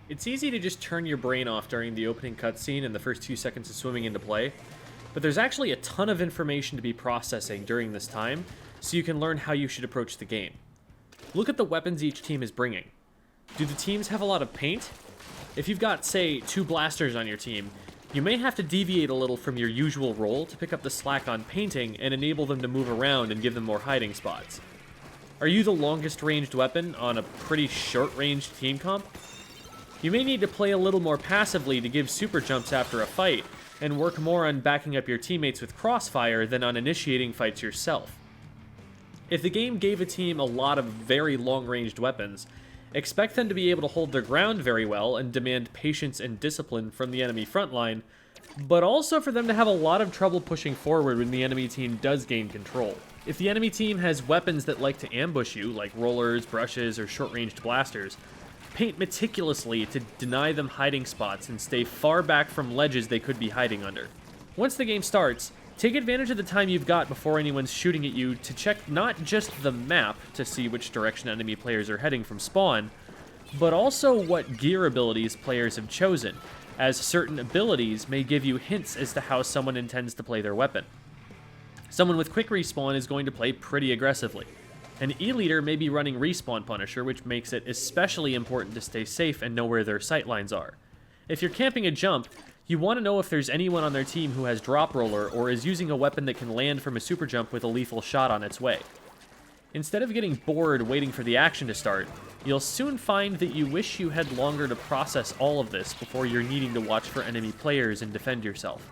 It's easy to just turn your brain off during the opening cutscene and the first 2 seconds of swimming into play, but there's actually a ton of information to be processing during this time, so you can learn how you should approach the game. Look at the weapons each team is bringing. Do the teams have a lot of paint? If you've got, say, 2 blasters on your team, you may have to deviate a little from your usual role to pick up the slack on painting and enable them to move around and give them more hiding spots. Are you the longest ranged weapon on a pretty short ranged team comp? You may need to play a little more passively to give super jumps after a fight, and work more on backing up your teammates with crossfire than on initiating fights yourself. If the game gave a team a lot of very long-ranged weapons, expect them to be able to hold their ground very well and demand patience and discipline from the enemy frontline, but also for them to have a lot of trouble pushing forward when the enemy team does gain control. If the enemy team has weapons that like to ambush you, like rollers, brushes, or short-ranged blasters, paint meticulously to deny them hiding spots and stay far back from ledges they could be hiding under. Once the game starts, take advantage of the time you've got before anyone's shooting at you to check not just the map to see which direction enemy players are heading from spawn, but also what gear abilities players have chosen, as certain abilities may give you hints as to how someone intends to play their weapon. Someone with quick respawn is going to play pretty aggressively. An E-leader may be running Respawn Punisher, which makes it especially important to stay safe and know where their sightlines are. If you're camping a jump, you want to know if there's anyone on their team who has Drop Roller or is using a weapon that can land from a super jump with a lethal shot on its way. Instead of getting bored waiting for the action to start, you'll soon find that you wish you had longer to process all of this before you're needing to watch for enemy players and defend yourself.